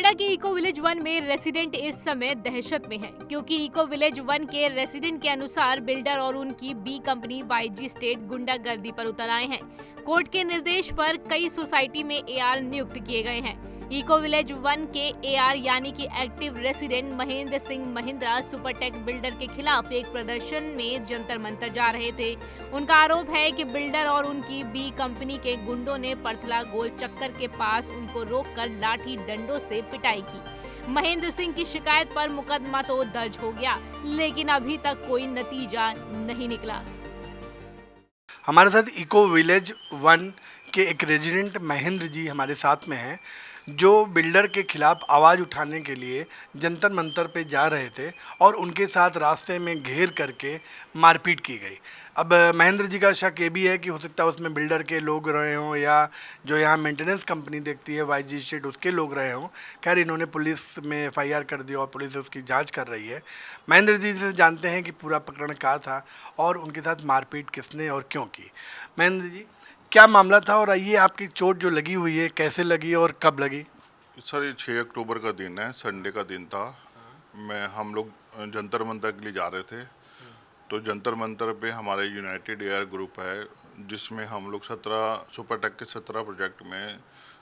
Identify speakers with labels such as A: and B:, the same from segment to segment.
A: नोएडा के eco village 1 में resident इस समय दहशत में हैं, क्योंकि इको विलेज 1 के रेसिडेंट के अनुसार बिल्डर और उनकी बी कंपनी वाईजी स्टेट गुंडागर्दी पर उतर आए हैं। कोर्ट के निर्देश पर कई सोसाइटी में एआर नियुक्त किए गए हैं। इको विलेज 1 के एआर यानी कि active resident Mahendra Singh Mahindra Supertech builder के खिलाफ एक प्रदर्शन में जंतर मंतर जा रहे थे। उनका आरोप है कि बिल्डर और उनकी बी कंपनी के गुंडों ने परथला गोल चक्कर के पास उनको रोककर लाठी डंडों से पिटाई की। महेंद्र सिंह की शिकायत पर मुकदमा तो दर्ज हो गया, लेकिन अभी तक कोई नतीजा नहीं निकला।
B: हमारे साथ इको विलेज 1 के एक रेजिडेंट महेंद्र जी हमारे साथ में हैं, जो बिल्डर के खिलाफ आवाज़ उठाने के लिए जंतर मंतर पे जा रहे थे और उनके साथ रास्ते में घेर करके मारपीट की गई। अब महेंद्र जी का शक ये भी है कि हो सकता है उसमें बिल्डर के लोग रहे हों या जो यहाँ मेंटेनेंस कंपनी देखती है वाईजी स्टेट उसके लोग रहे हों। खैर, इन्होंने पुलिस में एफआईआर कर दी और पुलिस उसकी जांच कर रही है। महेंद्र जी से जानते हैं कि पूरा प्रकरण क्या था और उनके साथ मारपीट किसने और क्यों की। महेंद्र जी, क्या मामला था और ये आपकी चोट जो लगी हुई है कैसे लगी और कब लगी?
C: सर, ये 6 अक्टूबर का दिन है, संडे का दिन था। हम लोग जंतर मंतर के लिए जा रहे थे। तो जंतर मंतर पे हमारे यूनाइटेड एयर ग्रुप है, जिसमें हम लोग 17 सुपरटेक के 17 प्रोजेक्ट में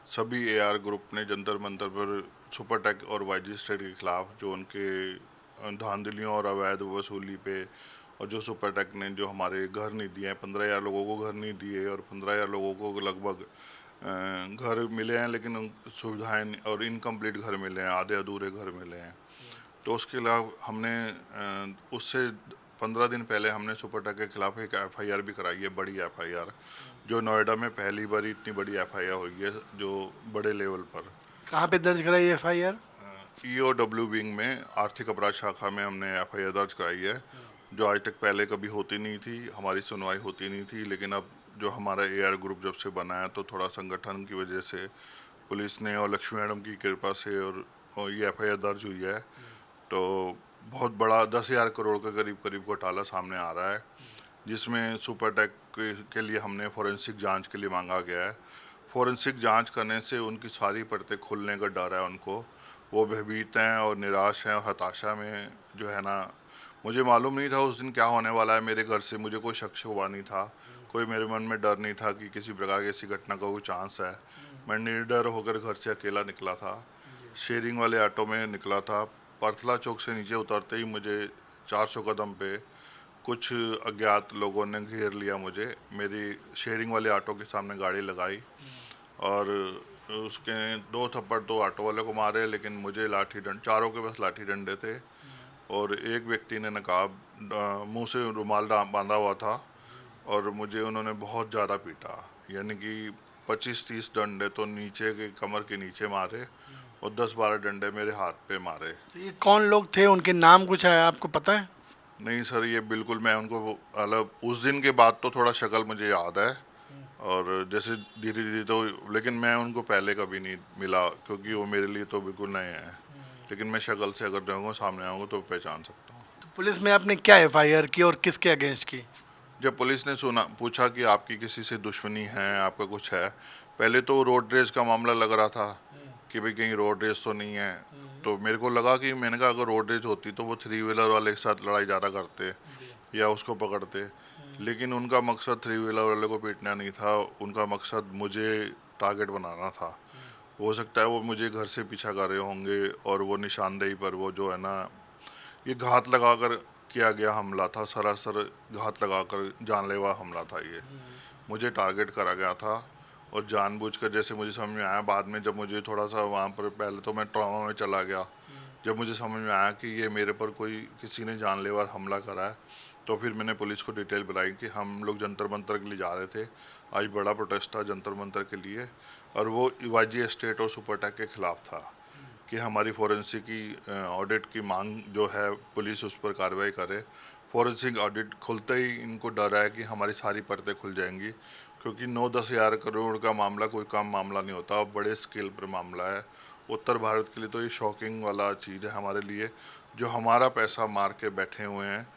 C: सभी एआर ग्रुप ने जंतर मंतर पर सुपरटेक और वाईजी स्टेट के खिलाफ जो उनके धांधलियों और अवैध वसूली पे और जो सुपरटेक ने जो हमारे घर नहीं दिए हैं, 15,000 लोगों को घर नहीं दिए और 15,000 लोगों को लगभग घर मिले हैं, लेकिन सुविधाएं और इनकम्प्लीट घर मिले हैं, आधे अधूरे घर मिले हैं। तो उसके अलावा हमने उससे 15 दिन पहले हमने सुपरटेक के खिलाफ एक एफआईआर भी कराई है, बड़ी एफआईआर, जो नोएडा में पहली बार इतनी बड़ी एफआईआर हुई है जो बड़े लेवल पर।
B: कहाँ पे दर्ज कराई एफआईआर?
C: ईओडब्ल्यू विंग में आर्थिक अपराध शाखा में हमने एफआईआर दर्ज कराई है, जो आज तक पहले कभी होती नहीं थी, हमारी सुनवाई होती नहीं थी। लेकिन अब जो हमारा एआर ग्रुप जब से बना है तो थोड़ा संगठन की वजह से पुलिस ने और लक्ष्मी मैडम की कृपा से और ये एफआईआर दर्ज हुई है। तो बहुत बड़ा 10,000 करोड़ का करीब घोटाला सामने आ रहा है, जिसमें सुपरटेक के लिए हमने फॉरेंसिक जांच के लिए मांगा गया है। फॉरेंसिक जांच करने से उनकी सारी परतें खुलने का डर है उनको। वो भयभीत हैं और निराश हैं और हताशा में जो है ना, मुझे मालूम नहीं था उस दिन क्या होने वाला है। मेरे घर से मुझे कोई शक हुआ नहीं था, कोई मेरे मन में डर नहीं था कि किसी प्रकार की ऐसी घटना का कोई चांस है। मैं निर्डर होकर घर से अकेला निकला था, शेयरिंग वाले ऑटो में निकला था। परथला चौक से नीचे उतरते ही मुझे 400 कदम पे कुछ अज्ञात लोगों ने घेर लिया मुझे। मेरी शेयरिंग वाले ऑटो के सामने गाड़ी लगाई और उसके 2 थप्पड़ तो ऑटो वाले को मारे, लेकिन मुझे लाठी डंड, चारों के पास लाठी डंडे थे और एक व्यक्ति ने नकाब मुंह से रुमाल बांधा हुआ था और मुझे उन्होंने बहुत ज़्यादा पीटा, यानी कि 25-30 डंडे तो नीचे के कमर के नीचे मारे और 10-12 डंडे मेरे हाथ पे मारे।
B: तो ये कौन लोग थे, उनके नाम कुछ है आपको पता है?
C: नहीं सर, ये बिल्कुल मैं उनको अलग, उस दिन के बाद तो थोड़ा शक्ल मुझे याद है और जैसे धीरे धीरे तो, लेकिन मैं उनको पहले कभी नहीं मिला क्योंकि वो मेरे लिए तो बिल्कुल नए हैं। लेकिन मैं शक्ल से अगर जाऊँगा सामने आऊँगा तो पहचान सकता हूँ।
B: तो पुलिस में आपने क्या एफआईआर की और किसके अगेंस्ट की?
C: जब पुलिस ने पूछा कि आपकी किसी से दुश्मनी है, आपका कुछ है, पहले तो रोड रेज का मामला लग रहा था कि भाई कहीं रोड रेज तो नहीं है। तो मेरे को लगा कि, मैंने कहा अगर रोड रेज होती तो वो 3 व्हीलर वाले के साथ लड़ाई ज़्यादा करते या उसको पकड़ते। लेकिन उनका मकसद 3 व्हीलर वाले को पीटना नहीं था, उनका मकसद मुझे टारगेट बनाना था। हो सकता है वो मुझे घर से पीछा कर रहे होंगे और वो निशानदेही पर वो जो है ना, ये घात लगाकर किया गया हमला था, सरासर घात लगाकर जानलेवा हमला था। ये मुझे टारगेट करा गया था और जानबूझकर, जैसे मुझे समझ में आया बाद में, जब मुझे थोड़ा सा वहाँ पर, पहले तो मैं ट्रॉमा में चला गया, जब मुझे समझ में आया कि ये मेरे पर किसी ने जानलेवा हमला करा है, तो फिर मैंने पुलिस को डिटेल बताई कि हम लोग जंतर मंतर के लिए जा रहे थे। आज बड़ा प्रोटेस्ट था जंतर मंतर के लिए और वो वाईजी स्टेट और सुपरटेक के खिलाफ था कि हमारी फॉरेंसिक की ऑडिट की मांग जो है, पुलिस उस पर कार्रवाई करे। फॉरेंसिक ऑडिट खुलते ही इनको डर है कि हमारी सारी परतें खुल जाएंगी, क्योंकि 9-10 हज़ार करोड़ का मामला कोई कम मामला नहीं होता, बड़े स्केल पर मामला है। उत्तर भारत के लिए तो ये शॉकिंग वाला चीज़ है हमारे लिए, जो हमारा पैसा मार के बैठे हुए हैं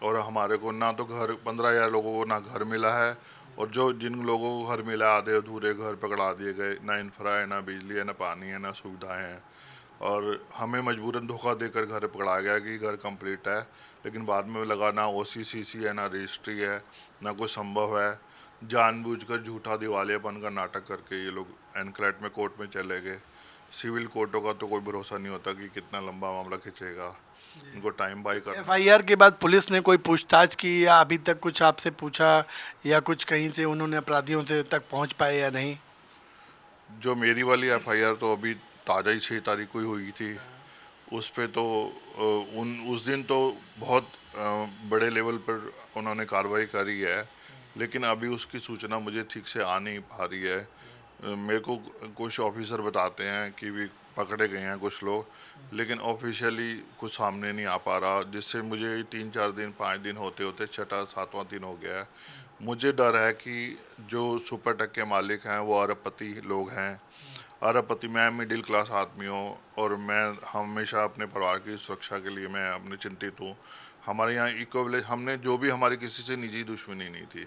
C: और हमारे को ना तो घर, 15,000 लोगों को ना घर मिला है और जो जिन लोगों को घर मिला आधे अधूरे घर पकड़ा दिए गए, ना इंफ्रा है, ना बिजली है, ना पानी है, ना सुविधाएँ हैं। और हमें मजबूरन धोखा देकर घर पकड़ा गया कि घर कंप्लीट है, लेकिन बाद में लगा ना OCCC है, ना रजिस्ट्री है, ना कोई संभव है। जानबूझकर झूठा दिवालियापन का नाटक करके ये लोग एनक्लेट में कोर्ट में चले गए। सिविल कोर्टों का तो कोई भरोसा नहीं होता कि कितना लंबा मामला खिंचेगा, इनको टाइम बाई कर।
B: FIR के बाद पुलिस ने कोई पूछताछ की या अभी तक कुछ आपसे पूछा या कुछ कहीं से उन्होंने अपराधियों से तक पहुंच पाए या नहीं?
C: जो मेरी वाली FIR तो अभी ताज़ा ही 6 तारीख को ही हुई थी। उस पे तो उस दिन तो बहुत बड़े लेवल पर उन्होंने कार्रवाई करी है, लेकिन अभी उसकी सूचना मुझे ठीक से आ नहीं पा रही है। मेरे को कुछ ऑफिसर बताते हैं कि भी पकड़े गए हैं कुछ लोग, लेकिन ऑफिशियली कुछ सामने नहीं आ पा रहा, जिससे मुझे 3-4 दिन 5 दिन होते होते 6वां दिन हो गया है। मुझे डर है कि जो सुपरटेक के मालिक हैं वो अरबपति लोग हैं। अरबपति, मैं मिडिल क्लास आदमी हूँ और मैं हमेशा अपने परिवार की सुरक्षा के लिए मैं अपने चिंतित हूँ। हमारे यहाँ इको विलेज, हमने जो भी, हमारी किसी से निजी दुश्मनी नहीं थी,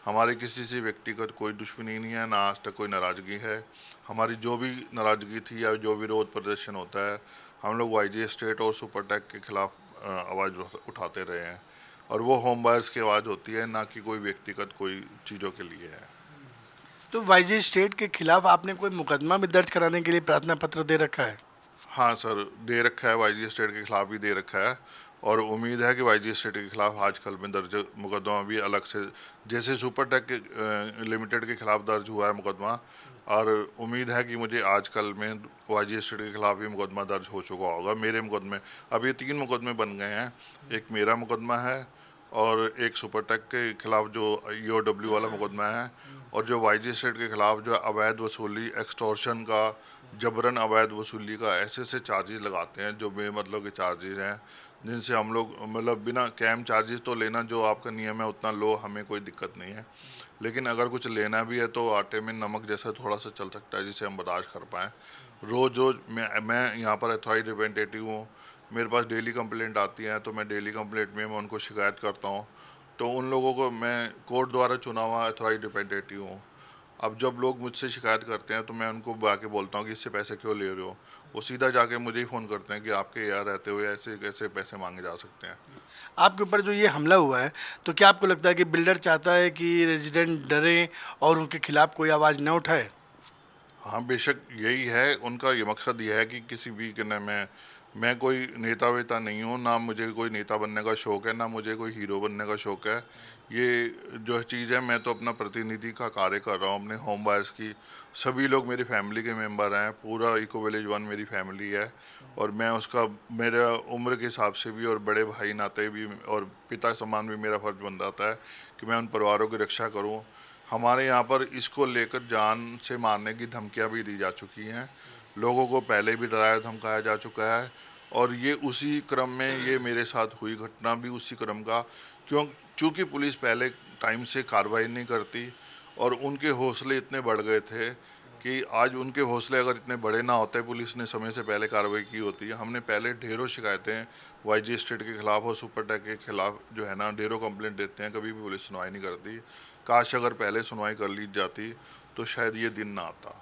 C: हमारी किसी से व्यक्तिगत कोई दुश्मनी नहीं है, ना आज तक कोई नाराज़गी है। हमारी जो भी नाराज़गी थी या जो विरोध प्रदर्शन होता है, हम लोग YG एस्टेट और सुपरटेक के खिलाफ आवाज़ उठाते रहे हैं, और वो होम बायर्स की आवाज़ होती है, ना कि कोई व्यक्तिगत कोई चीज़ों के लिए है।
B: तो YG एस्टेट के खिलाफ आपने कोई मुकदमा भी दर्ज कराने के लिए प्रार्थना पत्र दे रखा है?
C: हाँ सर, दे रखा है, YG एस्टेट के खिलाफ भी दे रखा है, और उम्मीद है कि YG एस्टेट के खिलाफ आजकल में दर्ज मुकदमा भी अलग से, जैसे सुपरटेक लिमिटेड के खिलाफ दर्ज हुआ है मुकदमा, और उम्मीद है कि मुझे आजकल में YG एस्टेट के खिलाफ भी मुकदमा दर्ज हो चुका होगा। मेरे मुकदमे, अब ये 3 मुकदमे बन गए हैं, एक मेरा मुकदमा है और एक सुपरटेक के खिलाफ जो EOW वाला मुकदमा है, और जो YG एस्टेट के खिलाफ जो अवैध वसूली, एक्सटॉर्शन का, जबरन अवैध वसूली का ऐसे चार्जेस लगाते हैं जो बेमतलब के चार्जेस हैं, जिनसे हम लोग मतलब बिना कैम चार्जेस तो लेना जो आपका नियम है उतना लो, हमें कोई दिक्कत नहीं है, लेकिन अगर कुछ लेना भी है तो आटे में नमक जैसा थोड़ा सा चल सकता है जिसे हम बर्दाश्त कर पाएँ। रोज़ मैं यहाँ पर अथॉराइज रिप्रेजेंटेटिव हूँ, मेरे पास डेली कंप्लेंट आती हैं, तो मैं डेली कंप्लेंट में मैं उनको शिकायत करता हूँ, तो उन लोगों को मैं कोर्ट द्वारा चुना हुआ अथॉराइज रिप्रेजेंटेटिव हूँ। अब जब लोग मुझसे शिकायत करते हैं तो मैं उनको आके बोलता हूँ कि इससे पैसे क्यों ले रहे हो, वो सीधा जाके मुझे ही फ़ोन करते हैं कि आपके यहाँ रहते हुए ऐसे कैसे पैसे मांगे जा सकते हैं।
B: आपके ऊपर जो ये हमला हुआ है, तो क्या आपको लगता है कि बिल्डर चाहता है कि रेजिडेंट डरें और उनके खिलाफ कोई आवाज़ न उठाए?
C: हाँ, बेशक यही है उनका, ये मकसद ये है कि किसी भी के न मैं कोई नेता वेता नहीं हूँ, ना मुझे कोई नेता बनने का शौक़ है, ना मुझे कोई हीरो बनने का शौक़ है। ये जो चीज़ है, मैं तो अपना प्रतिनिधि का कार्य कर रहा हूँ अपने होम बायर्स की। सभी लोग मेरी फैमिली के मेंबर हैं, पूरा इको विलेज 1 मेरी फैमिली है, और मैं उसका, मेरा उम्र के हिसाब से भी और बड़े भाई नाते भी और पिता समान भी मेरा फ़र्ज़ बन जाता है कि मैं उन परिवारों की रक्षा करूँ। हमारे यहाँ पर इसको लेकर जान से मारने की धमकियाँ भी दी जा चुकी हैं, लोगों को पहले भी डराया धमकाया जा चुका है, और ये उसी क्रम में ये मेरे साथ हुई घटना भी उसी क्रम का, चूँकि पुलिस पहले टाइम से कार्रवाई नहीं करती और उनके हौसले इतने बढ़ गए थे कि आज उनके हौसले अगर इतने बड़े ना होते, पुलिस ने समय से पहले कार्रवाई की होती है। हमने पहले ढेरों शिकायतें YG एस्टेट के खिलाफ और सुपरटेक के खिलाफ जो है ना, ढेरों कंप्लेंट देते हैं, कभी भी पुलिस सुनवाई नहीं करती। काश अगर पहले सुनवाई कर ली जाती तो शायद ये दिन ना आता।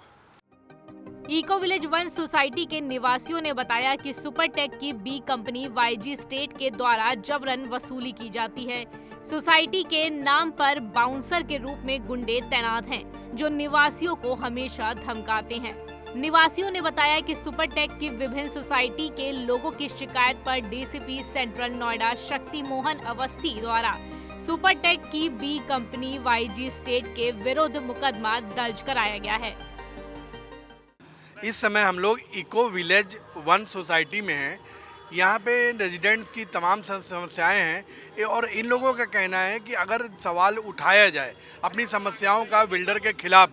A: इको विलेज 1 सोसाइटी के निवासियों ने बताया कि सुपरटेक की B कंपनी YG एस्टेट के द्वारा जबरन वसूली की जाती है। सोसाइटी के नाम पर बाउंसर के रूप में गुंडे तैनात हैं, जो निवासियों को हमेशा धमकाते हैं। निवासियों ने बताया कि सुपरटेक की विभिन्न सोसाइटी के लोगों की शिकायत पर DCP सेंट्रल नोएडा शक्ति मोहन अवस्थी द्वारा सुपरटेक की B कंपनी YG एस्टेट के विरुद्ध मुकदमा दर्ज कराया गया है।
B: इस समय हम लोग इको विलेज 1 सोसाइटी में हैं। यहाँ पे रेजिडेंट्स की तमाम समस्याएं हैं, और इन लोगों का कहना है कि अगर सवाल उठाया जाए अपनी समस्याओं का बिल्डर के खिलाफ,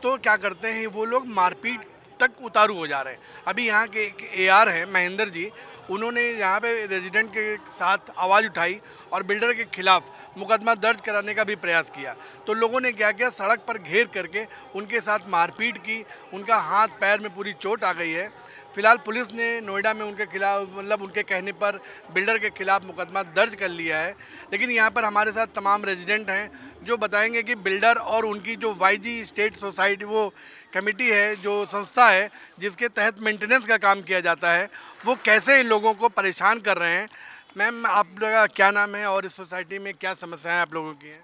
B: तो क्या करते हैं वो लोग, मारपीट तक उतारू हो जा रहे हैं। अभी यहाँ के एक AR हैं महेंद्र जी, उन्होंने यहाँ पे रेजिडेंट के साथ आवाज़ उठाई और बिल्डर के खिलाफ मुकदमा दर्ज कराने का भी प्रयास किया। तो लोगों ने क्या किया, सड़क पर घेर करके उनके साथ मारपीट की, उनका हाथ पैर में पूरी चोट आ गई है। फिलहाल पुलिस ने नोएडा में उनके खिलाफ, मतलब उनके कहने पर बिल्डर के खिलाफ मुकदमा दर्ज कर लिया है। लेकिन यहाँ पर हमारे साथ तमाम रेजिडेंट हैं जो बताएंगे कि बिल्डर और उनकी जो वाईजी स्टेट सोसाइटी वो कमेटी है, जो संस्था है जिसके तहत मेंटेनेंस का काम किया जाता है, वो कैसे इन लोगों को परेशान कर रहे हैं। मैम, आपका क्या नाम है और इस सोसाइटी में क्या समस्याएं आप लोगों की हैं?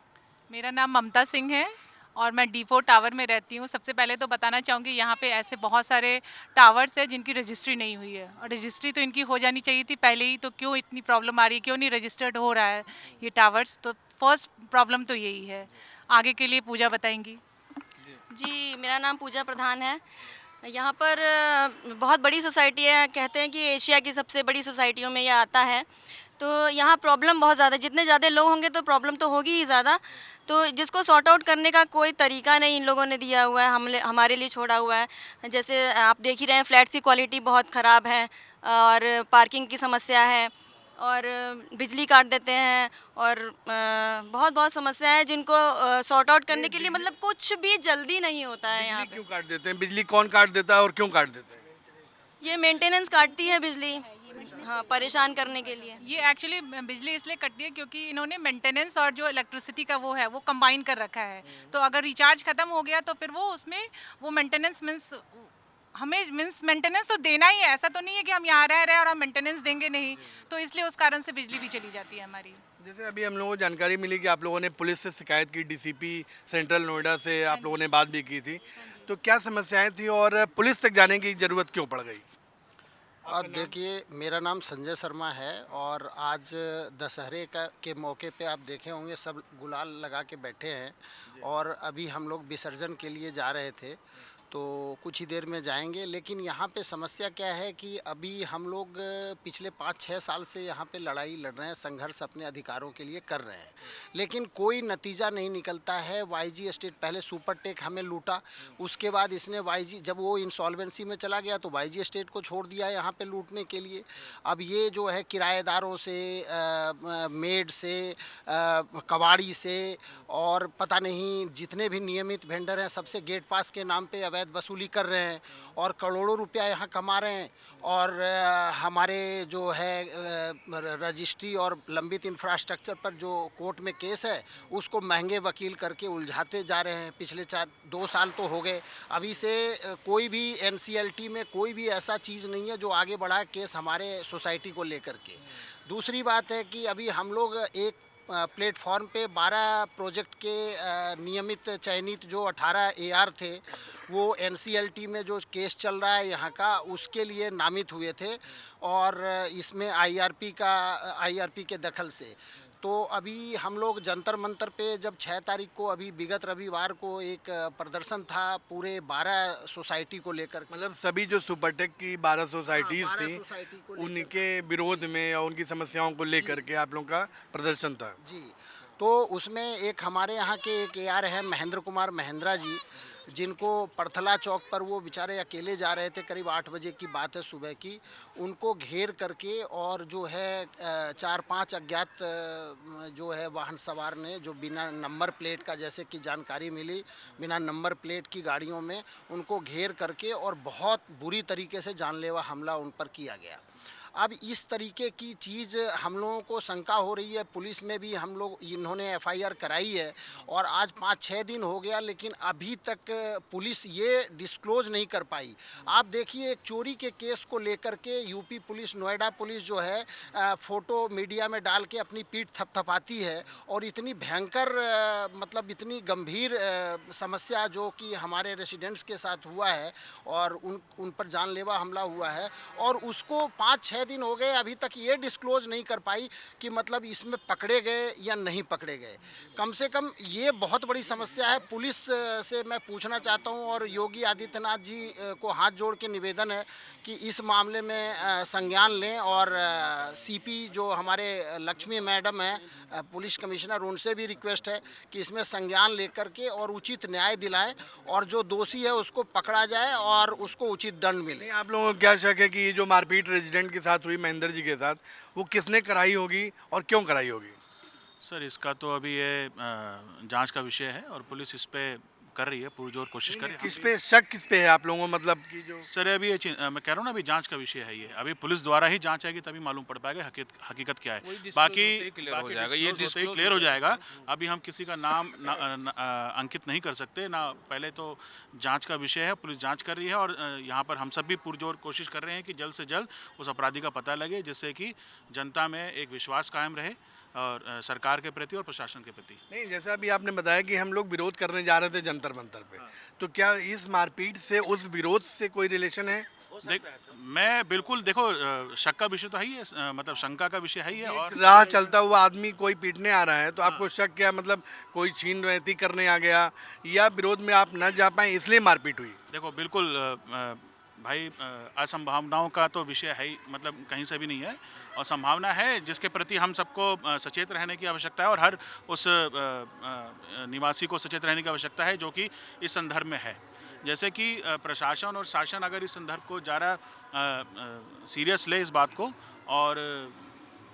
D: मेरा नाम ममता सिंह है और मैं D4 टावर में रहती हूँ। सबसे पहले तो बताना चाहूँगी यहाँ पे ऐसे बहुत सारे टावर्स हैं जिनकी रजिस्ट्री नहीं हुई है, और रजिस्ट्री तो इनकी हो जानी चाहिए थी पहले ही, तो क्यों इतनी प्रॉब्लम आ रही है, क्यों नहीं रजिस्टर्ड हो रहा है ये टावर्स। तो फर्स्ट प्रॉब्लम तो यही है। आगे के लिए पूजा बताएंगी।
E: जी, मेरा नाम पूजा प्रधान है। यहाँ पर बहुत बड़ी सोसाइटी है, कहते हैं कि एशिया की सबसे बड़ी सोसाइटियों में यह आता है। तो यहाँ प्रॉब्लम बहुत ज़्यादा, जितने ज़्यादा लोग होंगे तो प्रॉब्लम तो होगी ही ज़्यादा। तो जिसको सॉर्ट आउट करने का कोई तरीका नहीं इन लोगों ने दिया हुआ है, हमारे लिए छोड़ा हुआ है। जैसे आप देख ही रहे हैं, फ्लैट्स की क्वालिटी बहुत ख़राब है और पार्किंग की समस्या है और बिजली काट देते हैं और बहुत बहुत समस्या है जिनको सॉर्ट आउट करने के लिए मतलब कुछ भी जल्दी नहीं होता है यहाँ
B: बिजली
E: पे।
B: क्यों काट देते हैं? बिजली कौन काट देता है और क्यों काट देते हैं?
E: ये मेंटेनेंस काटती है बिजली, हाँ, परेशान करने के लिए।
D: ये एक्चुअली बिजली इसलिए कटती है क्योंकि इन्होंने मेंटेनेंस और जो इलेक्ट्रिसिटी का वो है वो कंबाइन कर रखा है। तो अगर रिचार्ज ख़त्म हो गया तो फिर वो उसमें वो मेंटेनेंस मीन्स मेंटेनेंस तो देना ही है। ऐसा तो नहीं है कि हम यहाँ रह रहे हैं और हम मेंटेनेंस देंगे नहीं, तो इसलिए उस कारण से बिजली भी चली जाती है हमारी।
B: जैसे अभी हम लोगों को जानकारी मिली कि आप लोगों ने पुलिस से शिकायत की, डीसीपी सेंट्रल नोएडा से आप लोगों ने बात भी की थी, तो क्या समस्याएं थी और पुलिस तक जाने की ज़रूरत क्यों पड़ गई?
F: देखिए, मेरा नाम संजय शर्मा है और आज दशहरे के मौके पे आप देखे होंगे सब गुलाल लगा के बैठे हैं और अभी हम लोग विसर्जन के लिए जा रहे थे, तो कुछ ही देर में जाएंगे। लेकिन यहाँ पे समस्या क्या है कि अभी हम लोग पिछले 5-6 साल से यहाँ पे लड़ाई लड़ रहे हैं, संघर्ष अपने अधिकारों के लिए कर रहे हैं, लेकिन कोई नतीजा नहीं निकलता है। वाईजी एस्टेट पहले सुपरटेक हमें लूटा, उसके बाद इसने वाईजी, जब वो इंसॉल्वेंसी में चला गया तो वाईजी एस्टेट को छोड़ दिया यहाँ पे लूटने के लिए। अब ये जो है किराएदारों से, मेड से, कबाड़ी से और पता नहीं जितने भी नियमित वेंडर हैं सबसे गेट पास के नाम पे अवैध वसूली कर रहे हैं और करोड़ों रुपया यहाँ कमा रहे हैं। और हमारे जो है रजिस्ट्री और लंबित इंफ्रास्ट्रक्चर पर जो कोर्ट में केस है उसको महंगे वकील करके उलझाते जा रहे हैं। पिछले 2 साल तो हो गए, अभी से कोई भी NCLT में कोई भी ऐसा चीज़ नहीं है जो आगे बढ़ा है केस हमारे सोसाइटी को लेकर के। दूसरी बात है कि अभी हम लोग एक प्लेटफॉर्म पे 12 प्रोजेक्ट के नियमित चयनित जो 18 AR थे, वो NCLT में जो केस चल रहा है यहाँ का उसके लिए नामित हुए थे और इसमें IRP के दखल से। तो अभी हम लोग जंतर मंतर पे जब 6 तारीख को अभी विगत रविवार को एक प्रदर्शन था पूरे 12 सोसाइटी को लेकर,
B: मतलब सभी जो सुपरटेक की 12 सोसाइटीज
F: 12
B: थी
F: सोसाइटी को लेकर
B: उनके विरोध में और उनकी समस्याओं को लेकर के आप लोगों का प्रदर्शन था।
F: जी। तो उसमें एक हमारे यहाँ के एक AR हैं महेंद्र कुमार महेंद्रा जी, जिनको परथला चौक पर वो बेचारे अकेले जा रहे थे, करीब 8 बजे की बात है सुबह की, उनको घेर करके और जो है 4-5 अज्ञात जो है वाहन सवार ने, जो बिना नंबर प्लेट का, जैसे कि जानकारी मिली, बिना नंबर प्लेट की गाड़ियों में उनको घेर करके और बहुत बुरी तरीके से जानलेवा हमला उन पर किया गया। अब इस तरीके की चीज़ हम लोगों को शंका हो रही है। पुलिस में भी हम लोग, इन्होंने FIR कराई है और आज 5-6 दिन हो गया, लेकिन अभी तक पुलिस ये डिस्क्लोज नहीं कर पाई। आप देखिए, एक चोरी के केस को लेकर के यूपी पुलिस, नोएडा पुलिस जो है फ़ोटो मीडिया में डाल के अपनी पीठ थपथपाती है और इतनी भयंकर मतलब इतनी गंभीर समस्या जो कि हमारे रेसिडेंट्स के साथ हुआ है और उन पर जानलेवा हमला हुआ है, और उसको 5-6 दिन हो गए अभी तक ये डिस्क्लोज नहीं कर पाई कि मतलब इसमें पकड़े गए या नहीं पकड़े गए। कम से कम ये बहुत बड़ी समस्या है। पुलिस से मैं पूछना चाहता हूँ और योगी आदित्यनाथ जी को हाथ जोड़ के निवेदन है कि इस मामले में संज्ञान लें और CP जो हमारे लक्ष्मी मैडम हैं पुलिस कमिश्नर, उनसे भी रिक्वेस्ट है कि इसमें संज्ञान लेकर के और उचित न्याय दिलाएं और जो दोषी है उसको पकड़ा जाए और उसको उचित दंड मिले।
B: आप लोगों को क्या शक है कि ये जो मारपीट रेजिडेंट के साथ हुई महेंद्र जी के साथ, वो किसने कराई होगी और क्यों कराई होगी?
G: सर, इसका तो अभी ये जांच का विषय है और पुलिस इस पे कर रही है, पुरजोर कोशिश कर रही है।
B: किस पे शक किस पे है आप लोगों को, मतलब कि जो
G: सर अभी ये मैं कह रहा हूँ ना, अभी जांच का विषय है ये, अभी पुलिस द्वारा ही जांच आएगी तभी मालूम पड़ पाएगा हकीकत क्या है। बाकी
H: क्लियर हो जाएगा, ये
G: क्लियर हो जाएगा। अभी हम किसी का नाम अंकित नहीं कर सकते ना, पहले तो जांच का विषय है, पुलिस जांच कर रही है और यहाँ पर हम सब भी पुरजोर कोशिश कर रहे हैं कि जल्द से जल्द उस अपराधी का पता लगे, जिससे कि जनता में एक विश्वास कायम रहे और सरकार के प्रति और प्रशासन के प्रति।
B: नहीं, जैसा अभी आपने बताया कि हम लोग विरोध करने जा रहे थे जंतर मंतर पे, तो क्या इस मारपीट से उस विरोध से कोई रिलेशन है?
G: देख, मैं बिल्कुल, देखो शक का विषय तो है ही है, मतलब शंका का विषय है ही है। और
B: राह चलता हुआ आदमी कोई पीटने आ रहा है तो आपको शक क्या, मतलब कोई छीन रैती करने आ गया या विरोध में आप न जा पाए इसलिए मारपीट हुई?
G: देखो बिल्कुल भाई, असंभावनाओं का तो विषय है ही, मतलब कहीं से भी नहीं है, और संभावना है जिसके प्रति हम सबको सचेत रहने की आवश्यकता है और हर उस निवासी को सचेत रहने की आवश्यकता है जो कि इस संदर्भ में है। जैसे कि प्रशासन और शासन अगर इस संदर्भ को ज़्यादा सीरियस ले इस बात को, और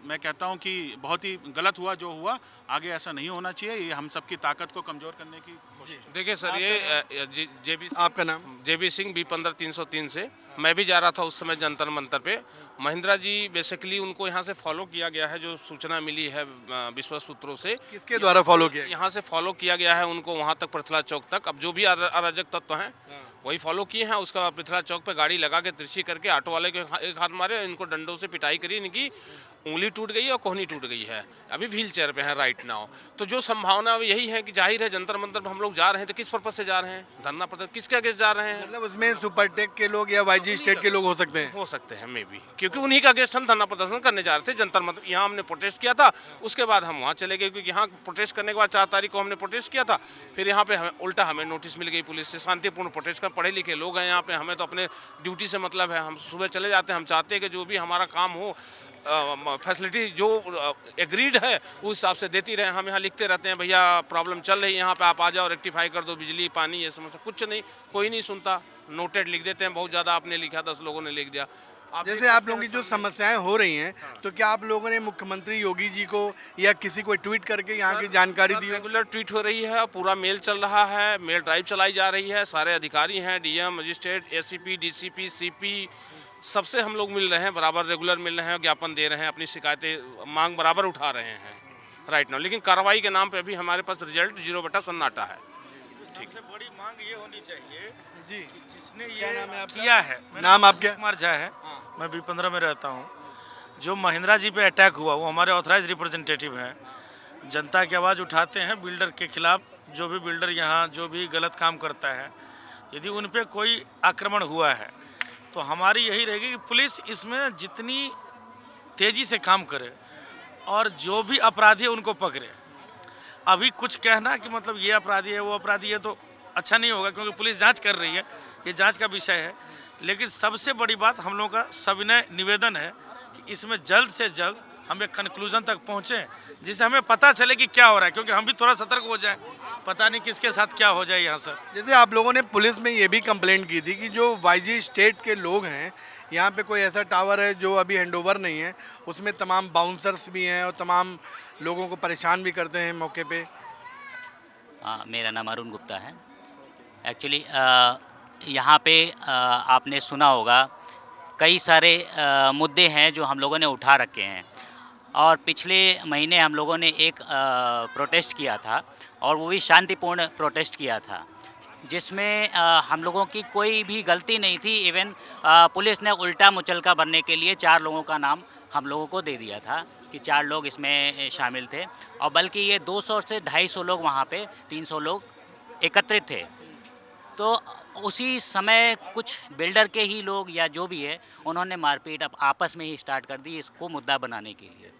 G: मैं कहता हूं कि बहुत ही गलत हुआ जो हुआ, आगे ऐसा नहीं होना चाहिए, ये हम सबकी ताकत को कमज़ोर करने की कोशिश।
H: देखिए सर, ये जेबी
B: आपका नाम?
H: जेबी सिंह, B15-303 से मैं भी जा रहा था उस समय जंतर मंतर पे। महिंद्रा जी बेसिकली उनको यहाँ से फॉलो किया गया है, जो सूचना मिली है विश्वस्त सूत्रों से।
B: किसके द्वारा फॉलो किया?
H: यहाँ से फॉलो किया गया है उनको वहाँ तक, पृथला चौक तक। अब जो भी अराजक तत्व हैं वही फॉलो किए हैं। उसका पृथला चौक पे गाड़ी लगा के तिरछी करके ऑटो वाले के एक हाथ मारे, इनको डंडों से पिटाई करी, इनकी उंगली टूट गई और कोहनी टूट गई है, अभी व्हील चेयर पे है राइट नाउ। तो जो संभावना यही है कि जाहिर है जंतर मंतर पर हम लोग जा रहे हैं तो किस पर्पज से जा रहे हैं, धरना प्रदर्शन किसके अगेंस्ट जा रहे हैं?
B: मतलब उसमें सुपरटेक के लोग या YG स्टेट के लोग हो सकते हैं?
H: हो सकते हैं मे बी, क्योंकि उन्हीं का अगेंस्ट हम धरना प्रदर्शन करने जा रहे थे जंतर मंतर। यहाँ हमने प्रोटेस्ट किया था, उसके बाद हम वहाँ चले गए, क्योंकि यहाँ प्रोटेस्ट करने के बाद 4 तारीख को हमने प्रोटेस्ट किया था। फिर यहाँ पे उल्टा हमें नोटिस मिल गई पुलिस से, शांतिपूर्ण प्रोटेस्ट कर, पढ़े लिखे लोग हैं यहाँ पे, हमें तो अपने ड्यूटी से मतलब है, हम सुबह चले जाते हैं। हम चाहते हैं कि जो भी हमारा काम हो, फैसिलिटी जो एग्रीड है उस हिसाब से देती रहे। हम यहाँ लिखते रहते हैं, भैया प्रॉब्लम चल रही है यहाँ पे, आप आ जाओ, रेक्टिफाई कर दो, बिजली पानी ये समस्या, कुछ नहीं, कोई नहीं सुनता। नोटेड लिख देते हैं, बहुत ज़्यादा आपने लिखा, 10 लोगों ने लिख दिया।
B: जैसे आप लोगों की जो समस्याएं हो रही हैं, तो क्या आप लोगों ने मुख्यमंत्री योगी जी को या किसी को ट्वीट करके यहाँ की जानकारी दी?
H: रेगुलर ट्वीट हो रही है, पूरा मेल चल रहा है, मेल ड्राइव चलाई जा रही है, सारे अधिकारी हैं, DM, magistrate, ACP, DCP, CP, सबसे हम लोग मिल रहे हैं, बराबर रेगुलर मिल रहे हैं, ज्ञापन दे रहे हैं, अपनी शिकायतें मांग बराबर उठा रहे हैं राइट नाउ। लेकिन कार्रवाई के नाम पे अभी हमारे पास रिजल्ट 0 बटा सन्नाटा है।
I: सबसे बड़ी मांग ये होनी चाहिए
B: जी,
I: कि जिसने
B: क्या
I: ये
B: नाम है आपका?
I: किया है,
B: नाम आपका?
I: कुमार झा है, मैं B15 में रहता हूँ। जो महिंद्रा जी पे अटैक हुआ वो हमारे ऑथराइज रिप्रेजेंटेटिव हैं, जनता की आवाज़ उठाते हैं बिल्डर के खिलाफ। जो भी बिल्डर यहाँ जो भी गलत काम करता है, यदि उन पे कोई आक्रमण हुआ है तो हमारी यही रहेगी कि पुलिस इसमें जितनी तेज़ी से काम करे और जो भी अपराधी है उनको पकड़े। अभी कुछ कहना कि मतलब ये अपराधी है वो अपराधी है तो अच्छा नहीं होगा, क्योंकि पुलिस जांच कर रही है, ये जांच का विषय है। लेकिन सबसे बड़ी बात हम लोगों का सविनय निवेदन है कि इसमें जल्द से जल्द हम एक कंक्लूजन तक पहुँचें, जिससे हमें पता चले कि क्या हो रहा है, क्योंकि हम भी थोड़ा सतर्क हो जाएं, पता नहीं किसके साथ क्या हो जाए यहाँ सर।
B: जैसे आप लोगों ने पुलिस में ये भी कंप्लेंट की थी कि जो YG स्टेट के लोग हैं, यहाँ पे कोई ऐसा टावर है जो अभी हैंडओवर नहीं है, उसमें तमाम बाउंसर्स भी हैं और तमाम लोगों को परेशान भी करते हैं मौके पे।
J: हाँ, मेरा नाम अरुण गुप्ता है। एक्चुअली यहाँ पे आपने सुना होगा कई सारे मुद्दे हैं जो हम लोगों ने उठा रखे हैं, और पिछले महीने हम लोगों ने एक प्रोटेस्ट किया था, और वो भी शांतिपूर्ण प्रोटेस्ट किया था, जिसमें हम लोगों की कोई भी गलती नहीं थी। इवन पुलिस ने उल्टा मुचलका बनने के लिए 4 लोगों का नाम हम लोगों को दे दिया था कि 4 लोग इसमें शामिल थे, और बल्कि ये 200 से 250 लोग वहाँ पे 300 लोग एकत्रित थे। तो उसी समय कुछ बिल्डर के ही लोग या जो भी है, उन्होंने मारपीट अब आपस में ही स्टार्ट कर दी इसको मुद्दा बनाने के लिए।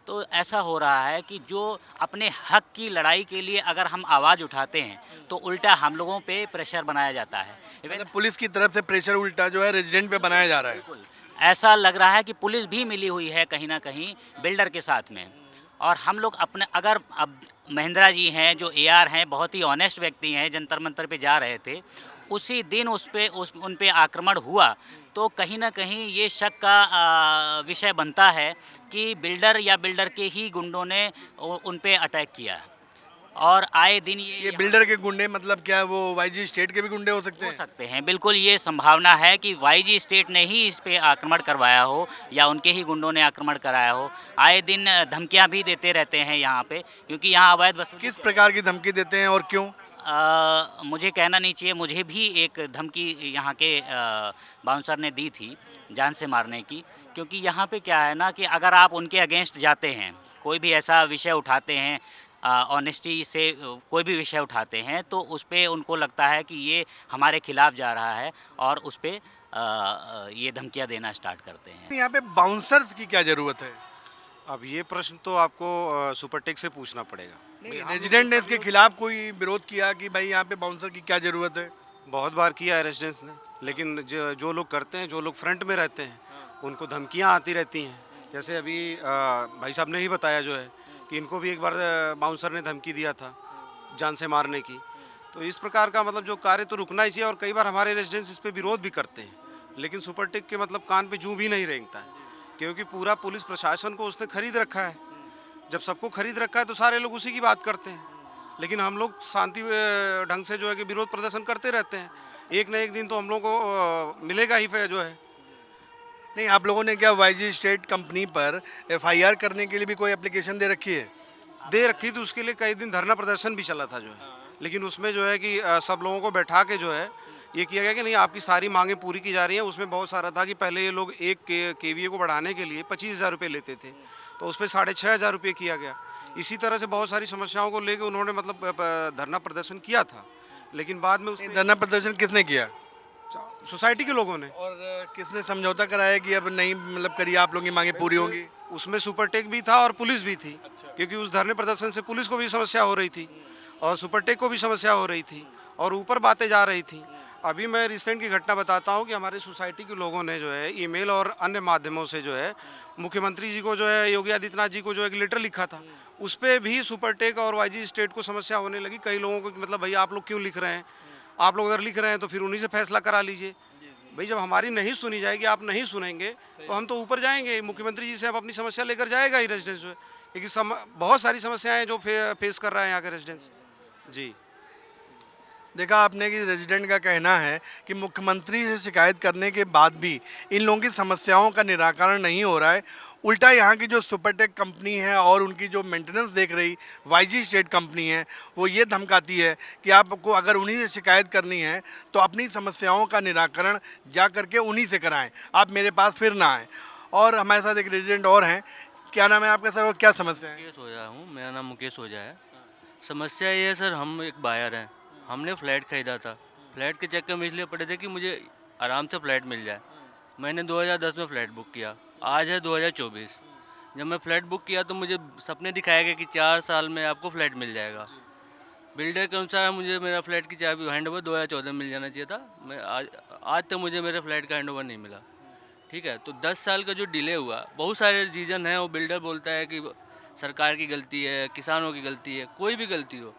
J: तो ऐसा हो रहा है कि जो अपने हक की लड़ाई के लिए अगर हम आवाज़ उठाते हैं तो उल्टा हम लोगों पे प्रेशर बनाया जाता है।
B: मतलब पुलिस की तरफ से प्रेशर उल्टा जो है रेजिडेंट पे बनाया जा रहा है।
J: ऐसा लग रहा है कि पुलिस भी मिली हुई है कहीं ना कहीं बिल्डर के साथ में, और हम लोग अपने, अगर अब महिंद्रा जी हैं जो AR हैं, बहुत ही ऑनेस्ट व्यक्ति हैं, जंतर मंतर पे जा रहे थे, उसी दिन उन पे आक्रमण हुआ, तो कहीं ना कहीं ये शक का विषय बनता है कि बिल्डर या बिल्डर के ही गुंडों ने उन पे अटैक किया। और आए दिन
B: ये
J: यहाँ
B: बिल्डर के गुंडे मतलब क्या वो वाईजी स्टेट के भी गुंडे हो सकते
J: हो
B: हैं?
J: सकते हैं। बिल्कुल ये संभावना है कि वाईजी स्टेट ने ही इस पे आक्रमण करवाया हो या उनके ही गुंडों ने आक्रमण कराया हो। आए दिन धमकियां भी देते रहते हैं यहाँ पे, क्योंकि यहाँ अवैध वसूली
B: किस प्रकार की धमकी देते हैं और क्यों?
J: मुझे कहना नहीं चाहिए, मुझे भी एक धमकी यहाँ के बाउंसर ने दी थी जान से मारने की। क्योंकि यहाँ पे क्या है ना कि अगर आप उनके अगेंस्ट जाते हैं, कोई भी ऐसा विषय उठाते हैं, ऑनेस्टी से कोई भी विषय उठाते हैं, तो उस पर उनको लगता है कि ये हमारे खिलाफ जा रहा है और उस पर ये धमकियाँ देना स्टार्ट करते हैं।
B: यहाँ पे बाउंसर्स की क्या जरूरत है?
K: अब ये प्रश्न तो आपको सुपरटेक से पूछना पड़ेगा।
B: नहीं, रेजिडेंट ने इसके खिलाफ कोई विरोध किया कि भाई यहाँ पे बाउंसर की क्या जरूरत है?
K: बहुत बार किया है रेजिडेंट्स ने, लेकिन जो लोग करते हैं, जो लोग फ्रंट में रहते हैं, उनको धमकियां आती रहती हैं। जैसे अभी भाई साहब ने ही बताया जो है कि इनको भी एक बार बाउंसर ने धमकी दिया था जान से मारने की। तो इस प्रकार का मतलब जो कार्य तो रुकना ही चाहिए, और कई बार हमारे रेजिडेंट्स इस पर विरोध भी करते हैं, लेकिन सुपरटेक के मतलब कान पे जूं भी नहीं रेंगता है, क्योंकि पूरा पुलिस प्रशासन को उसने खरीद रखा है। जब सबको खरीद रखा है तो सारे लोग उसी की बात करते हैं, लेकिन हम लोग शांति ढंग से जो है कि विरोध प्रदर्शन करते रहते हैं। एक न एक दिन तो हम लोग को मिलेगा ही जो है।
B: नहीं, आप लोगों ने क्या वाईजी स्टेट कंपनी पर एफआईआर करने के लिए भी कोई एप्लीकेशन दे रखी है?
K: दे रखी थी, उसके लिए कई दिन धरना प्रदर्शन भी चला था जो है, लेकिन उसमें जो है कि सब लोगों को बैठा के जो है ये किया गया कि नहीं, आपकी सारी मांगें पूरी की जा रही हैं। उसमें बहुत सारा था कि पहले ये लोग एक केवीए को बढ़ाने के लिए 25,000 रुपये लेते थे, तो उस पर 6,500 रुपये किया गया। इसी तरह से बहुत सारी समस्याओं को लेकर उन्होंने मतलब धरना प्रदर्शन किया था, लेकिन बाद में उसमें
B: धरना प्रदर्शन किसने किया?
K: सोसाइटी के लोगों ने।
B: और किसने समझौता कराया कि अब नहीं मतलब करिए आप लोगों की मांगे पूरी होंगी?
K: उसमें सुपरटेक भी था और पुलिस भी थी। क्योंकि उस धरने प्रदर्शन से पुलिस को भी समस्या हो रही थी और सुपरटेक को भी समस्या हो रही थी और ऊपर बातें जा रही थी। अभी मैं रिसेंट की घटना बताता हूँ कि हमारे सोसाइटी के लोगों ने जो है ईमेल और अन्य माध्यमों से जो है मुख्यमंत्री जी को जो है योगी आदित्यनाथ जी को जो एक लेटर लिखा था, उस पर भी सुपरटेक और वाईजी स्टेट को समस्या होने लगी। कई लोगों को मतलब भैया आप लोग क्यों लिख रहे हैं, आप लोग अगर लिख रहे हैं तो फिर उन्हीं से फैसला करा लीजिए। भाई जब हमारी नहीं सुनी जाएगी, आप नहीं सुनेंगे तो हम तो ऊपर जाएंगे, मुख्यमंत्री जी से अब अपनी समस्या लेकर जाएगा ही रेजिडेंस जो है, क्योंकि बहुत सारी समस्याएं जो फेस कर रहा है यहाँ के रेजिडेंस। जी
B: देखा आपने कि रेजिडेंट का कहना है कि मुख्यमंत्री से शिकायत करने के बाद भी इन लोगों की समस्याओं का निराकरण नहीं हो रहा है। उल्टा यहाँ की जो सुपरटेक कंपनी है और उनकी जो मेंटेनेंस देख रही वाईजी स्टेट कंपनी है, वो ये धमकाती है कि आपको अगर उन्हीं से शिकायत करनी है तो अपनी समस्याओं का निराकरण जा करके उन्हीं से कराएं, आप मेरे पास फिर ना आएँ। और हमारे साथ एक रेजिडेंट और हैं। क्या नाम है आपका सर और क्या समस्या है?
L: मुकेश ओझा हूँ, मेरा नाम मुकेश ओझा है। समस्या ये है सर, हम एक बायर हैं, हमने फ्लैट खरीदा था। फ्लैट के चक्कर में इसलिए पड़े थे कि मुझे आराम से फ्लैट मिल जाए। मैंने 2010 में फ़्लैट बुक किया, आज है 2024। जब मैं फ़्लैट बुक किया तो मुझे सपने दिखाया गया कि 4 साल में आपको फ़्लैट मिल जाएगा। बिल्डर के अनुसार मुझे मेरा फ़्लैट की चाबी हैंडओवर 2014 में मिल जाना चाहिए था। मैं आज तक मुझे मेरे फ़्लैट का हैंडओवर नहीं मिला। ठीक है, तो 10 साल का जो डिले हुआ, बहुत सारे रीज़न हैं। वो बिल्डर बोलता है कि सरकार की गलती है, किसानों की गलती है, कोई भी गलती हो,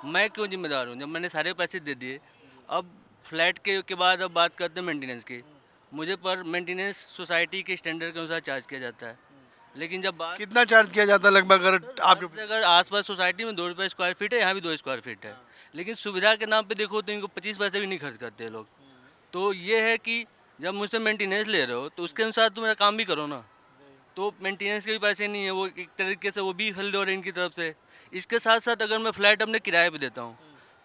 L: मैं क्यों जिम्मेदार हूँ? जब मैंने सारे पैसे दे दिए, अब फ्लैट के बाद अब बात करते हैं मेंटेनेंस की। मुझे पर मेंटेनेंस सोसाइटी के स्टैंडर्ड के अनुसार चार्ज किया जाता है, लेकिन जब बात
B: कितना चार्ज किया जाता है लगभग?
L: अगर आसपास सोसाइटी में 2 रुपये स्क्वायर फीट है, यहाँ भी 2 स्क्वायर फीट है, लेकिन सुविधा के नाम पे देखो तो इनको 25 पैसे भी नहीं खर्च करते लोग। तो ये है कि जब मुझसे मेंटेनेंस ले रहे हो तो उसके अनुसार तो मेरा काम भी करो ना। तो मेंटेनेंस के भी पैसे नहीं है, वो एक तरीके से वो भी हल हो रहे इनकी तरफ से। इसके साथ साथ अगर मैं फ्लैट अपने किराए पे देता हूँ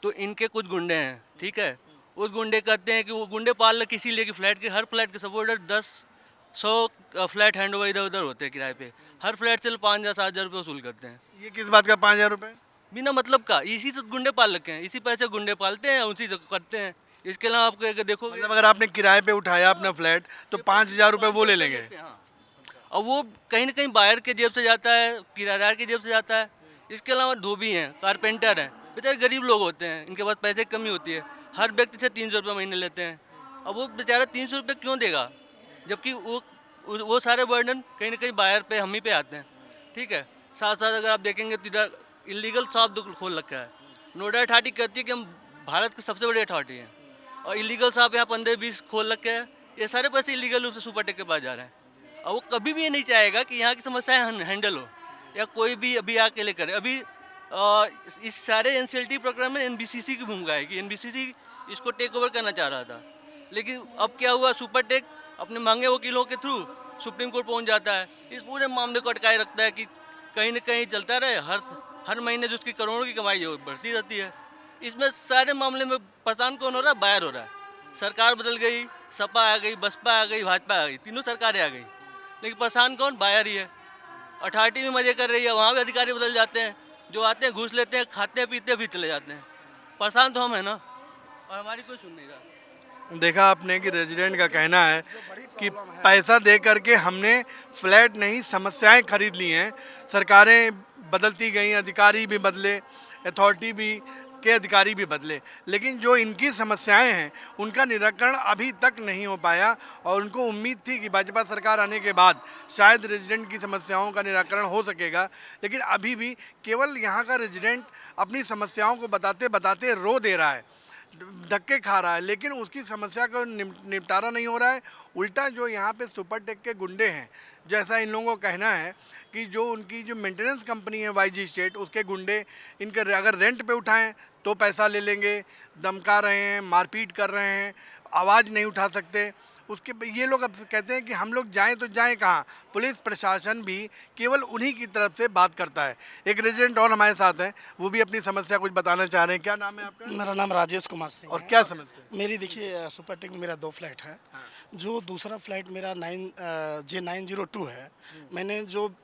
L: तो इनके कुछ गुंडे हैं, ठीक है, उस गुंडे कहते हैं कि वो गुंडे पाल रखे इसीलिए कि फ्लैट के हर फ्लैट के सपोर्टर 10-100 फ्लैट हैंड ओवर इधर उधर होते हैं किराए पे। हर फ्लैट से 5,000-7,000 रुपये वसूल करते हैं।
B: ये किस बात का 5,000 रुपये?
L: बिना मतलब का, इसी से गुंडे पाल रखे हैं, इसी पैसे गुंडे पालते हैं, उसी से करते हैं। इसके अलावा आपको अगर देखो,
B: मतलब अगर आपने किराए पे उठाया अपना फ्लैट तो 5,000 रुपये वो ले लेंगे।
L: और वो कहीं ना कहीं बायर के जेब से जाता है, किराएदार की जेब से जाता है। इसके अलावा धोबी हैं, कारपेंटर हैं, बेचारे गरीब लोग होते हैं, इनके पास पैसे की कमी होती है, हर व्यक्ति से 300 रुपये महीने लेते हैं। अब वो बेचारा 300 रुपये क्यों देगा, जबकि वो सारे बर्डन कहीं ना कहीं बायर पे हम ही पे आते हैं। ठीक है, साथ साथ अगर आप देखेंगे तो इधर इलीगल शॉप खोल रखा है। नोएडा अथॉरिटी कहती है कि हम भारत के सबसे बड़ी अथॉरिटी हैं, और इलीगल शॉप यहाँ 15-20 खोल रखे हैं। ये सारे पैसे इलीगल रूप से सुपरटेक के पास जा रहे हैं, और वो कभी भी ये नहीं चाहेगा कि यहाँ की समस्याएं हैंडल हो या कोई भी अभी आके ले करे। अभी इस सारे एनसीएलटी प्रकरण में एनबीसीसी की भूमिका है कि एनबीसीसी इसको टेक ओवर करना चाह रहा था, लेकिन अब क्या हुआ, सुपरटेक अपने मांगे वकीलों के थ्रू सुप्रीम कोर्ट पहुंच जाता है, इस पूरे मामले को अटकाए रखता है कि कहीं ना कहीं चलता रहे, हर महीने जो उसकी करोड़ों की कमाई है वो बढ़ती रहती है। इसमें सारे मामले में परेशान कौन हो रहा है? बायर हो रहा है। सरकार बदल गई, सपा आ गई, बसपा आ गई, भाजपा आ गई, तीनों सरकारें आ गई, लेकिन परेशान कौन? बायर ही है। अथॉरिटी भी मजे कर रही है, वहाँ भी अधिकारी बदल जाते हैं, जो आते हैं घूस लेते हैं, खाते हैं पीते भी चले जाते हैं। परेशान तो हम है ना, और हमारी कोई सुन नहीं रहा।
B: देखा आपने कि रेजिडेंट का कहना है कि पैसा दे करके हमने फ्लैट नहीं समस्याएं खरीद ली हैं। सरकारें बदलती गई, अधिकारी भी बदले, अथॉरिटी भी के अधिकारी भी बदले, लेकिन जो इनकी समस्याएं हैं उनका निराकरण अभी तक नहीं हो पाया। और उनको उम्मीद थी कि भाजपा सरकार आने के बाद शायद रेजिडेंट की समस्याओं का निराकरण हो सकेगा, लेकिन अभी भी केवल यहाँ का रेजिडेंट अपनी समस्याओं को बताते बताते रो दे रहा है, धक्के खा रहा है, लेकिन उसकी समस्या का निपटारा नहीं हो रहा है। उल्टा जो यहाँ पे सुपरटेक के गुंडे हैं, जैसा इन लोगों का कहना है कि जो उनकी जो मेंटेनेंस कंपनी है वाईजी स्टेट, उसके गुंडे इनके अगर रेंट पे उठाएं तो पैसा ले लेंगे, धमका रहे हैं, मारपीट कर रहे हैं, आवाज़ नहीं उठा सकते। उसके ये लोग अब कहते हैं कि हम लोग जाएं तो जाएं कहाँ, पुलिस प्रशासन भी केवल उन्हीं की तरफ से बात करता है। एक रेजिडेंट और हमारे साथ हैं, वो भी अपनी समस्या कुछ बताना चाह रहे हैं। क्या नाम है आपका?
M: मेरा नाम राजेश कुमार सिंह
B: और
M: है।
B: क्या समस्या?
M: मेरी देखिए सुपरटेक में मेरा 2 फ्लैट है। जो दूसरा फ्लैट मेरा J902 है। मैंने जो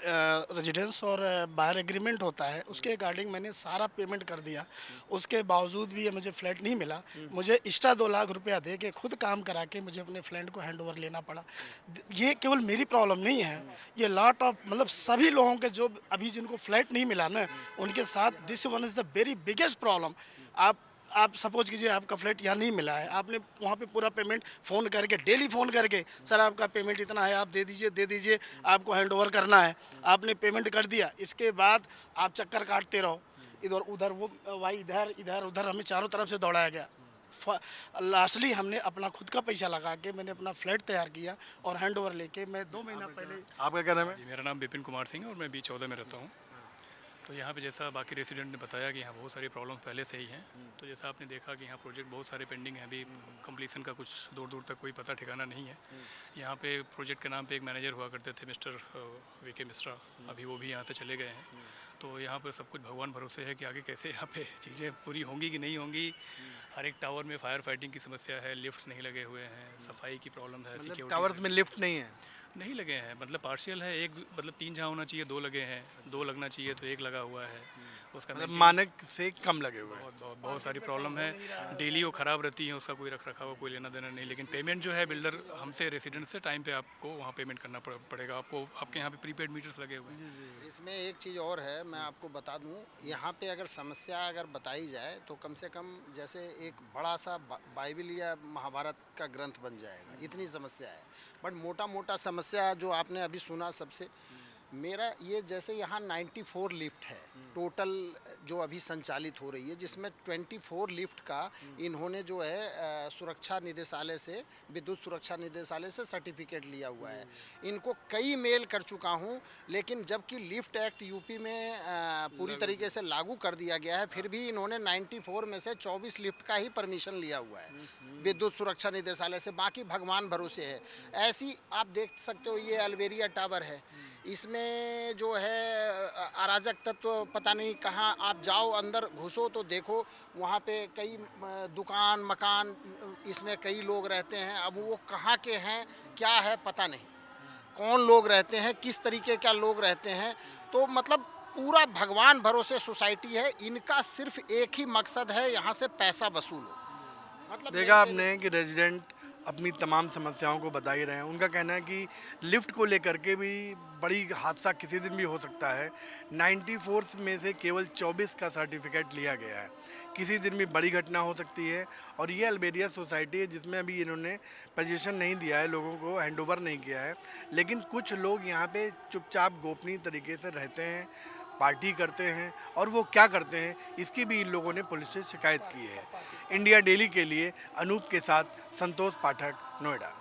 M: रेजिडेंस और बाहर एग्रीमेंट होता है उसके अकॉर्डिंग मैंने सारा पेमेंट कर दिया, उसके बावजूद भी ये मुझे फ्लैट नहीं मिला। मुझे एक्स्ट्रा 2 लाख रुपया दे के खुद काम करा के मुझे अपने फ्लैट को हैंड ओवर लेना पड़ा। ये केवल मेरी प्रॉब्लम नहीं है, ये लॉट ऑफ मतलब सभी लोगों के जो अभी जिनको फ्लैट नहीं मिला ना, उनके साथ this one is the very biggest problem. आप सपोज कीजिए आपका फ्लैट यहाँ नहीं मिला है, आपने वहाँ पे पूरा पेमेंट फ़ोन करके, डेली फ़ोन करके, सर आपका पेमेंट इतना है, आप दे दीजिए, आपको हैंड ओवर करना है, आपने पेमेंट कर दिया। इसके बाद आप चक्कर काटते रहो, इधर उधर, वो भाई इधर उधर, हमें चारों तरफ से दौड़ाया गया। लास्टली हमने अपना खुद का पैसा लगा के मैंने अपना फ्लैट तैयार किया और हैंड ओवर लेके मैं 2 महीना पहले।
B: आपका क्या नाम है?
N: मेरा नाम विपिन कुमार सिंह है और मैं B14 में रहता हूँ। तो यहाँ पे जैसा बाकी रेसिडेंट ने बताया कि यहाँ बहुत सारी प्रॉब्लम पहले से ही हैं। तो जैसा आपने देखा कि यहाँ प्रोजेक्ट बहुत सारे पेंडिंग हैं, अभी कंप्लीसन का कुछ दूर तक कोई पता ठिकाना नहीं है। यहाँ पे प्रोजेक्ट के नाम पे एक मैनेजर हुआ करते थे मिस्टर VK मिश्रा, अभी वो भी यहाँ से चले गए हैं। तो यहाँ पर सब कुछ भगवान भरोसे है कि आगे कैसे यहाँ पे चीज़ें पूरी होंगी कि नहीं होंगी। हर एक टावर में फायर फाइटिंग की समस्या है, लिफ्ट नहीं लगे हुए हैं, सफाई की प्रॉब्लम है, सिक्योरिटी
B: टावर्स में लिफ्ट नहीं
N: लगे हैं, मतलब पार्शियल है। एक मतलब 3 जहाँ होना चाहिए 2 लगे हैं, 2 लगना चाहिए तो 1 लगा हुआ है। उसका
B: मतलब मानक से कम लगे हुए हैं।
N: बहुत सारी प्रॉब्लम है, डेली वो ख़राब रहती है, उसका कोई रख रखाव कोई लेना देना नहीं। लेकिन पेमेंट जो है बिल्डर हमसे रेसिडेंट से टाइम पे आपको वहाँ पेमेंट करना पड़ेगा। आपको आपके यहाँ पे प्रीपेड मीटर्स लगे हुए हैं।
F: इसमें एक चीज़ और है, मैं आपको बता दूं, यहाँ पे अगर समस्या अगर बताई जाए तो कम से कम जैसे एक बड़ा सा बाइबल या महाभारत का ग्रंथ बन जाएगा, इतनी समस्या है। बट मोटा समस्या जो आपने अभी सुना सबसे, मेरा ये जैसे यहाँ 94 लिफ्ट है टोटल जो अभी संचालित हो रही है, जिसमें 24 लिफ्ट का इन्होंने जो है सुरक्षा निदेशालय से, विद्युत सुरक्षा निदेशालय से सर्टिफिकेट लिया हुआ है। इनको कई मेल कर चुका हूँ, लेकिन जबकि लिफ्ट एक्ट यूपी में पूरी तरीके से लागू कर दिया गया है, फिर भी इन्होंने 94 में से 24 लिफ्ट का ही परमिशन लिया हुआ है विद्युत सुरक्षा निदेशालय से। बाकी भगवान भरोसे है। ऐसी आप देख सकते हो, ये अल्वेरिया टावर है, इसमें जो है अराजक तत्व पता नहीं कहाँ, आप जाओ अंदर घुसो तो देखो वहाँ पे कई दुकान मकान, इसमें कई लोग रहते हैं। अब वो कहाँ के हैं क्या है पता नहीं, कौन लोग रहते हैं, किस तरीके का लोग रहते हैं। तो मतलब पूरा भगवान भरोसे सोसाइटी है। इनका सिर्फ एक ही मकसद है, यहाँ से पैसा वसूलो। मतलब
B: देखा आपने कि रेजिडेंट अपनी तमाम समस्याओं को बता ही रहे हैं। उनका कहना है कि लिफ्ट को लेकर के भी बड़ी हादसा किसी दिन भी हो सकता है। 94 में से केवल 24 का सर्टिफिकेट लिया गया है, किसी दिन भी बड़ी घटना हो सकती है। और ये अल्बेरिया सोसाइटी है जिसमें अभी इन्होंने पोजीशन नहीं दिया है, लोगों को हैंडओवर नहीं किया है, लेकिन कुछ लोग यहाँ पे चुपचाप गोपनीय तरीके से रहते हैं, पार्टी करते हैं। और वो क्या करते हैं इसकी भी इन लोगों ने पुलिस से शिकायत की है। इंडिया डेली के लिए अनूप के साथ संतोष पाठक, नोएडा।